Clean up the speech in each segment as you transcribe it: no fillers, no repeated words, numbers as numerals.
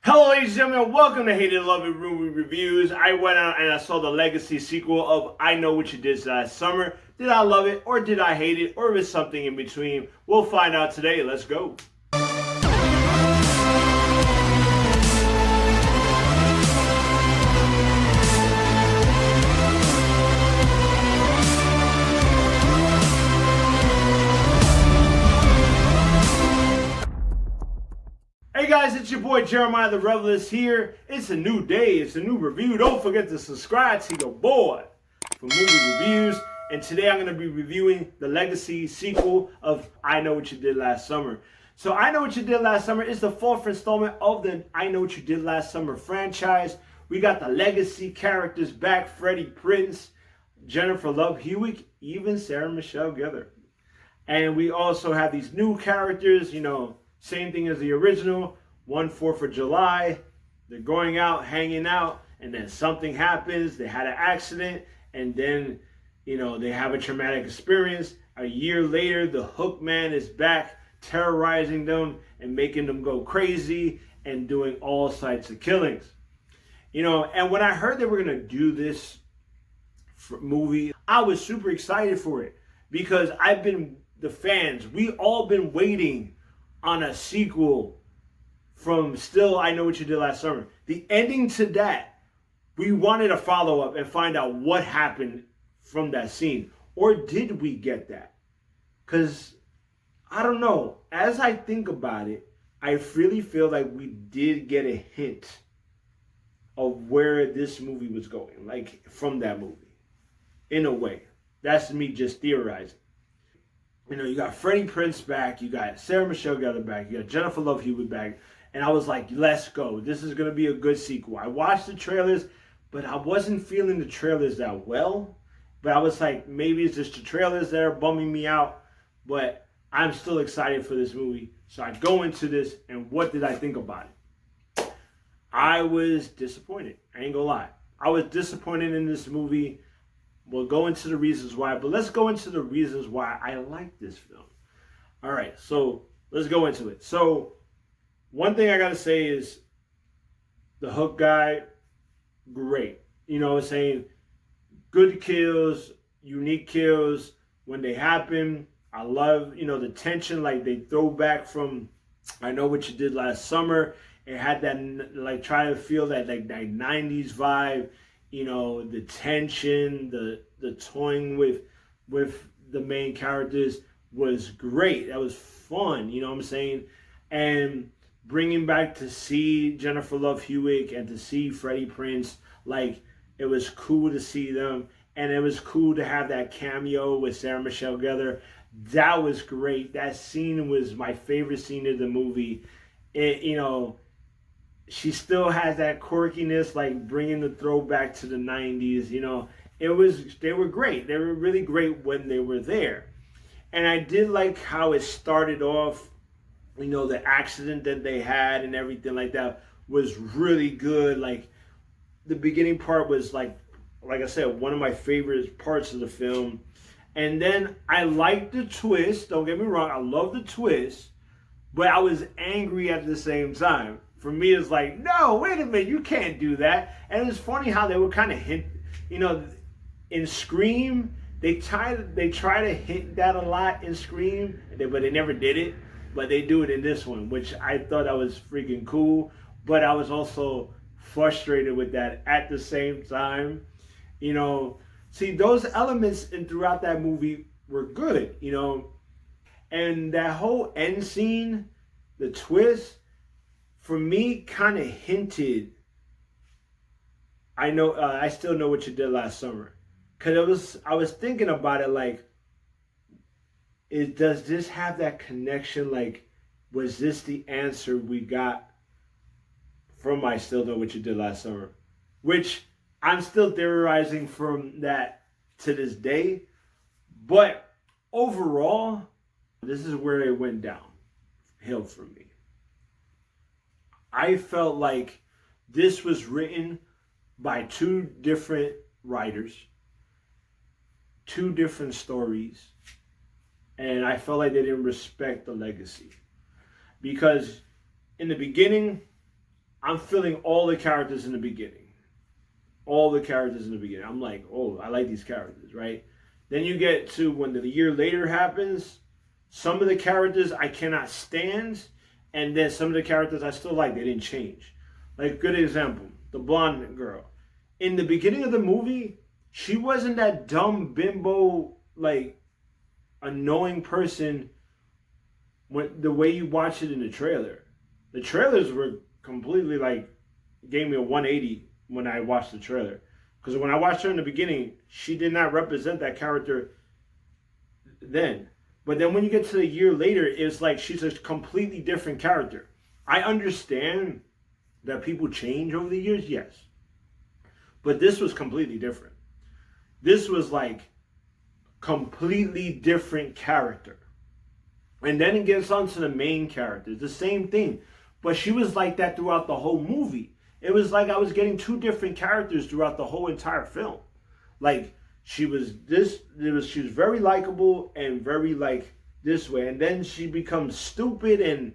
Hello ladies and gentlemen, welcome to Hated Love It Movie Reviews. I went out and I saw the Legacy sequel of I Know What You Did Last Summer. Did I love it or did I hate it or is something in between? We'll find out today. Let's go. Hey guys, it's your boy Jeremiah The Revelous here. It's a new day, it's a new review. Don't forget to subscribe to your boy for movie reviews. And today I'm going to be reviewing the Legacy sequel of I Know What You Did Last Summer. So I Know What You Did Last Summer is the fourth installment of the I Know What You Did Last Summer franchise. We got the Legacy characters back: Freddie Prinze, Jennifer Love Hewitt, even Sarah Michelle Gellar. And we also have these new characters, same thing as the original. 4th of July, they're going out, hanging out, and then something happens. They had an accident, and then, they have a traumatic experience. A year later, the Hook Man is back, terrorizing them and making them go crazy and doing all sorts of killings. And when I heard they were going to do this movie, I was super excited for it because we all been waiting on a sequel from still I Know What You Did Last Summer. The ending to that, we wanted a follow-up and find out what happened from that scene. Or did we get that? Because, I don't know. As I think about it, I really feel like we did get a hint of where this movie was going. Like, from that movie. In a way. That's me just theorizing. You got Freddie Prinze back, you got Sarah Michelle Gellar back, you got Jennifer Love Hewitt back, and I was like, let's go. This is going to be a good sequel. I watched the trailers, but I wasn't feeling the trailers that well. But I was like, maybe it's just the trailers that are bumming me out, but I'm still excited for this movie. So I go into this, and what did I think about it? I was disappointed. I ain't gonna lie. I was disappointed in this movie. We'll go into the reasons why, but let's go into the reasons why I like this film. All right, so let's go into it. So one thing I got to say is the Hook guy, great. Saying good kills, unique kills when they happen. I love, the tension, like they throw back from I Know What You Did Last Summer. It had that, like, try to feel that, like, that 90s vibe. The tension, the toying with the main characters was great. That was fun, you know what I'm saying? And bringing back to see Jennifer Love Hewitt and to see Freddie Prinze, like, it was cool to see them. And it was cool to have that cameo with Sarah Michelle Gellar. That was great. That scene was my favorite scene of the movie. She still has that quirkiness, like bringing the throwback to the 90s. They were great. They were really great when they were there. And I did like how it started off, the accident that they had and everything like that was really good. Like the beginning part was like I said, one of my favorite parts of the film. And then I liked the twist. Don't get me wrong. I love the twist, but I was angry at the same time. For me, it's like, no, wait a minute, you can't do that. And it's funny how they would kind of hint, in Scream, they try to hint that a lot in Scream, but they never did it. But they do it in this one, which I thought that was freaking cool. But I was also frustrated with that at the same time. See, those elements throughout that movie were good, And that whole end scene, the twist, for me, kind of hinted, I still know what you did last summer. Because I was thinking about it like, does this have that connection? Like, was this the answer we got from I Still Know What You Did Last Summer? Which I'm still theorizing from that to this day. But overall, this is where it went downhill for me. I felt like this was written by two different writers, two different stories, and I felt like they didn't respect the legacy. Because in the beginning, I'm feeling all the characters in the beginning. All the characters in the beginning. I'm like, oh, I like these characters, right? Then you get to when the year later happens, some of the characters I cannot stand, and then some of the characters I still like, they didn't change. Like, good example, the blonde girl. In the beginning of the movie, she wasn't that dumb bimbo, like, annoying person when the way you watch it in the trailer. The trailers were completely, like, gave me a 180 when I watched the trailer. Because when I watched her in the beginning, she did not represent that character then. But then when you get to the year later, it's like she's a completely different character. I understand that people change over the years, yes. But this was completely different. This was like completely different character. And then it gets on to the main characters, the same thing. But she was like that throughout the whole movie. It was like I was getting two different characters throughout the whole entire film. Like, she was very likable and very like this way. And then she becomes stupid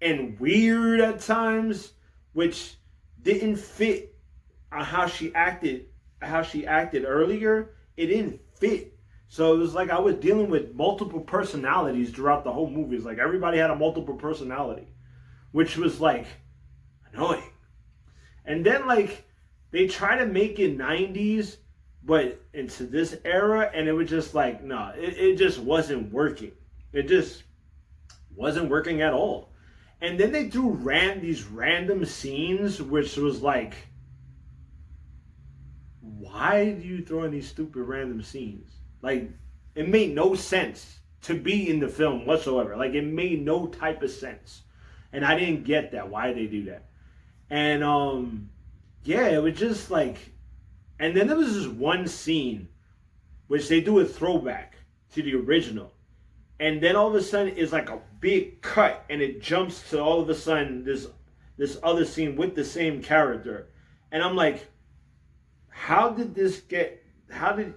and weird at times, which didn't fit how she acted earlier. It didn't fit. So it was like I was dealing with multiple personalities throughout the whole movie. It's like everybody had a multiple personality, which was like annoying. And then like they try to make it 90s, but into this era, and it was just like, no, it just wasn't working. It just wasn't working at all. And then they threw these random scenes, which was like, why do you throw in these stupid random scenes? Like, it made no sense to be in the film whatsoever. Like, it made no type of sense. And I didn't get that. Why did they do that? And, yeah, it was just like, and then there was this one scene, which they do a throwback to the original. And then all of a sudden, it's like a big cut, and it jumps to all of a sudden this other scene with the same character. And I'm like, how did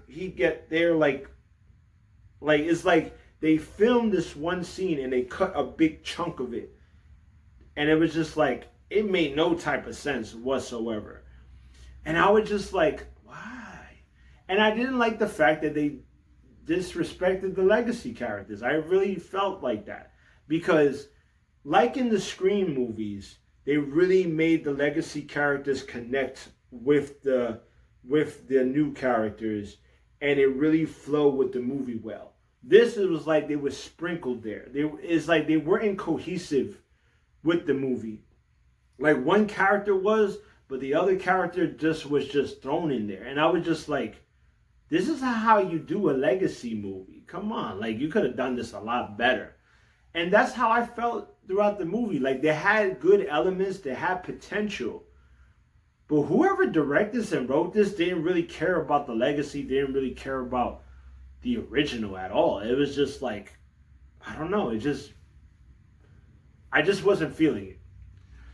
he get there? Like it's like they filmed this one scene and they cut a big chunk of it. And it was just like, it made no type of sense whatsoever. And I was just like, why? And I didn't like the fact that they disrespected the legacy characters. I really felt like that. Because like in the Scream movies, they really made the legacy characters connect with the new characters, and it really flowed with the movie well. This was like they were sprinkled there. It's like they weren't cohesive with the movie. Like one character was, but the other character was just thrown in there. And I was just like, this is how you do a legacy movie. Come on, like you could have done this a lot better. And that's how I felt throughout the movie. Like they had good elements, they had potential. But whoever directed this and wrote this didn't really care about the legacy, didn't really care about the original at all. It was just like, I don't know, I just wasn't feeling it.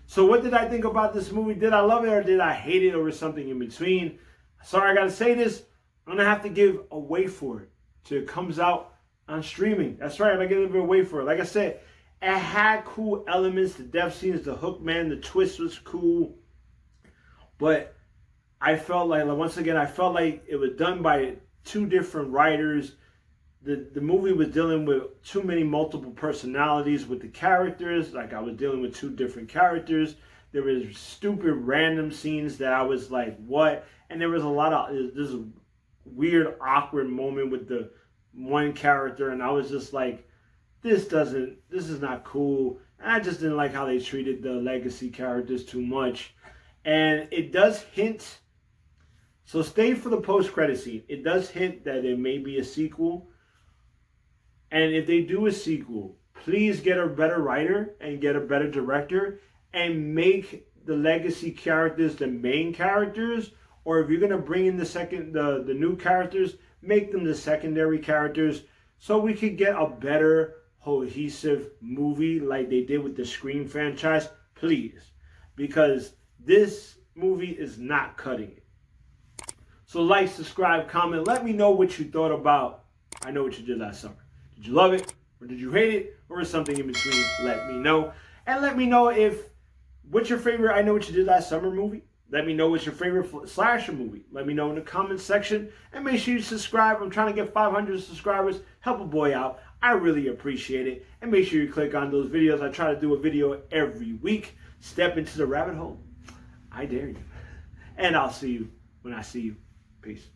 So what did I think about this movie? Did I love it or did I hate it, or something in between? Sorry, I gotta say this. I'm gonna have to give a wait for it till it comes out on streaming. That's right, I'm gonna give a wait for it. Like I said, it had cool elements, the death scenes, the hook man, the twist was cool. But I felt like, once again, I felt like it was done by two different writers. The movie was dealing with too many multiple personalities with the characters. Like I was dealing with two different characters. There was stupid random scenes that I was like, what? And there was a lot of this weird, awkward moment with the one character. And I was just like, this is not cool. And I just didn't like how they treated the legacy characters too much. And it does hint, so stay for the post-credit scene. It does hint that there may be a sequel. And if they do a sequel, please get a better writer and get a better director and make the legacy characters the main characters. Or if you're going to bring in the new characters, make them the secondary characters so we could get a better cohesive movie like they did with the Scream franchise, please. Because this movie is not cutting it. So like, subscribe, comment. Let me know what you thought about I Know What You Did Last Summer. Did you love it? Or did you hate it? Or something in between? Let me know. And let me know if What's your favorite I Know What You Did Last Summer movie? Let me know what's your favorite slasher movie. Let me know in the comments section. And make sure you subscribe. I'm trying to get 500 subscribers. Help a boy out. I really appreciate it. And make sure you click on those videos. I try to do a video every week. Step into the rabbit hole. I dare you. And I'll see you when I see you. Peace.